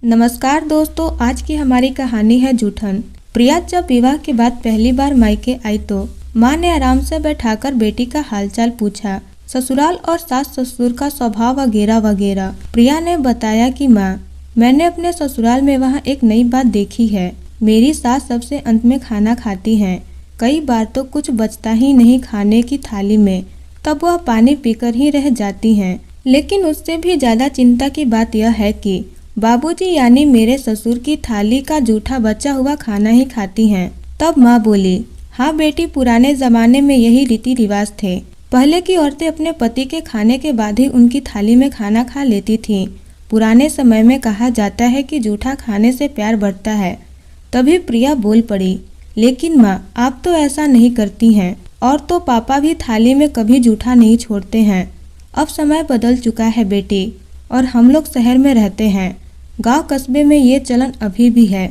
नमस्कार दोस्तों, आज की हमारी कहानी है जूठन। प्रिया जब विवाह के बाद पहली बार मायके आई तो माँ ने आराम से बैठाकर बेटी का हालचाल पूछा, ससुराल और सास ससुर का स्वभाव वगैरह वगैरह। प्रिया ने बताया कि माँ, मैंने अपने ससुराल में वहाँ एक नई बात देखी है। मेरी सास सबसे अंत में खाना खाती हैं। कई बार तो कुछ बचता ही नहीं खाने की थाली में, तब वह पानी पीकर ही रह जाती हैं। लेकिन उससे भी ज्यादा चिंता की बात यह है कि बाबूजी यानी मेरे ससुर की थाली का जूठा बचा हुआ खाना ही खाती हैं। तब माँ बोली, हाँ बेटी, पुराने जमाने में यही रीति रिवाज थे। पहले की औरतें अपने पति के खाने के बाद ही उनकी थाली में खाना खा लेती थीं। पुराने समय में कहा जाता है कि जूठा खाने से प्यार बढ़ता है। तभी प्रिया बोल पड़ी, लेकिन माँ, आप तो ऐसा नहीं करती हैं, और तो पापा भी थाली में कभी जूठा नहीं छोड़ते हैं। अब समय बदल चुका है बेटी, और हम लोग शहर में रहते हैं। गांव कस्बे में ये चलन अभी भी है,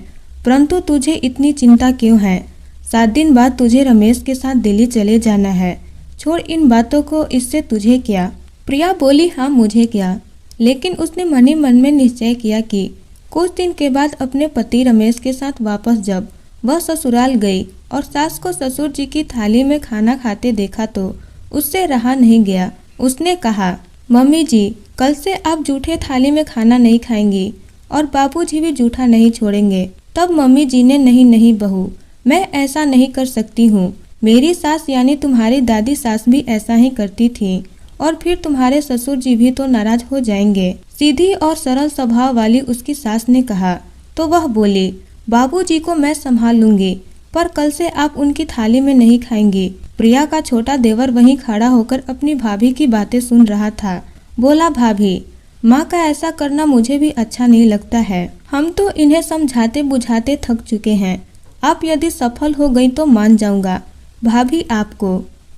परंतु तुझे इतनी चिंता क्यों है? 7 दिन बाद तुझे रमेश के साथ दिल्ली चले जाना है। छोड़ इन बातों को, इससे तुझे क्या? प्रिया बोली, हाँ मुझे क्या। लेकिन उसने मन ही मन में निश्चय किया कि कुछ दिन के बाद अपने पति रमेश के साथ वापस जब वह ससुराल गई और सास को ससुर जी की थाली में खाना खाते देखा तो उससे रहा नहीं गया। उसने कहा, मम्मी जी, कल से आप जूठे थाली में खाना नहीं खाएंगी और बाबूजी भी जूठा नहीं छोड़ेंगे। तब मम्मी जी ने, नहीं नहीं बहू, मैं ऐसा नहीं कर सकती हूँ। मेरी सास यानी तुम्हारी दादी सास भी ऐसा ही करती थी, और फिर तुम्हारे ससुर जी भी तो नाराज हो जाएंगे। सीधी और सरल स्वभाव वाली उसकी सास ने कहा तो वह बोली, बाबूजी को मैं संभाल लूंगी, पर कल से आप उनकी थाली में नहीं खाएंगी। प्रिया का छोटा देवर वहीं खड़ा होकर अपनी भाभी की बातें सुन रहा था। बोला, भाभी, माँ का ऐसा करना मुझे भी अच्छा नहीं लगता है। हम तो इन्हें समझाते बुझाते थक चुके हैं। आप यदि सफल हो गई तो मान जाऊंगा भाभी आपको।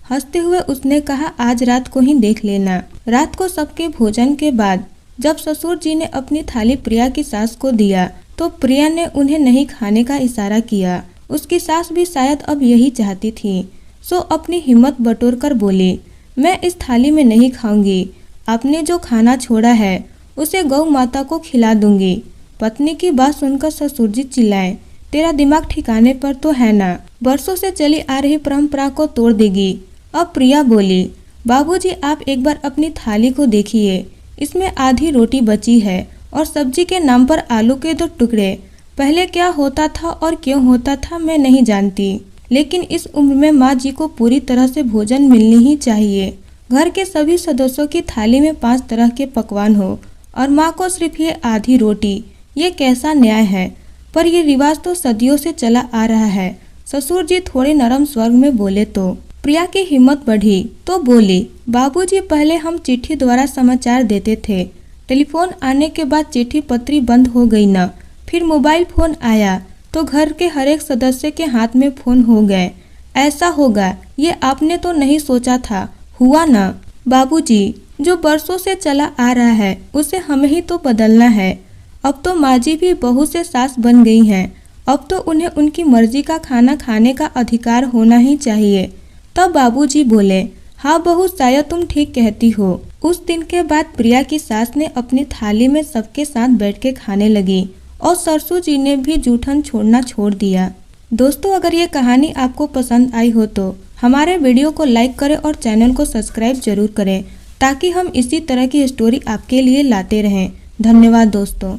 हंसते हुए उसने कहा, आज रात को ही देख लेना। रात को सबके भोजन के बाद जब ससुर जी ने अपनी थाली प्रिया की सास को दिया तो प्रिया ने उन्हें नहीं खाने का इशारा किया। उसकी सास भी शायद अब यही चाहती थी, सो अपनी हिम्मत बटोर कर बोली, मैं इस थाली में नहीं खाऊंगी। आपने जो खाना छोड़ा है उसे गौ माता को खिला दूंगी। पत्नी की बात सुनकर ससुर जी चिल्लाए, तेरा दिमाग ठिकाने पर तो है ना? बरसों से चली आ रही परंपरा को तोड़ देगी। अब प्रिया बोली, बाबूजी आप एक बार अपनी थाली को देखिए, इसमें आधी रोटी बची है और सब्जी के नाम पर आलू के 2 टुकड़े। पहले क्या होता था और क्यों होता था मैं नहीं जानती, लेकिन इस उम्र में माँ जी को पूरी तरह से भोजन मिलनी ही चाहिए। घर के सभी सदस्यों की थाली में 5 तरह के पकवान हो और माँ को सिर्फ ये आधी रोटी। ये कैसा न्याय है? पर ये रिवाज तो सदियों से चला आ रहा है। ससुर जी थोड़े नरम स्वर में बोले तो प्रिया की हिम्मत बढ़ी तो बोली, बाबूजी, पहले हम चिट्ठी द्वारा समाचार देते थे। टेलीफोन आने के बाद चिट्ठी पत्री बंद हो गई ना। फिर मोबाइल फोन आया तो घर के हर एक सदस्य के हाथ में फोन हो गए। ऐसा होगा ये आपने तो नहीं सोचा था, हुआ ना? बाबूजी, जो बरसों से चला आ रहा है उसे हमें ही तो बदलना है। अब तो माँ जी भी बहू से सास बन गई हैं। अब तो उन्हें उनकी मर्जी का खाना खाने का अधिकार होना ही चाहिए। तब बाबूजी बोले, हाँ बहू, शायद तुम ठीक कहती हो। उस दिन के बाद प्रिया की सास ने अपनी थाली में सबके साथ बैठ के खाने लगी और सरसू जी ने भी जूठन छोड़ना छोड़ दिया। दोस्तों, अगर ये कहानी आपको पसंद आई हो तो हमारे वीडियो को लाइक करें और चैनल को सब्सक्राइब जरूर करें, ताकि हम इसी तरह की स्टोरी आपके लिए लाते रहें। धन्यवाद दोस्तों।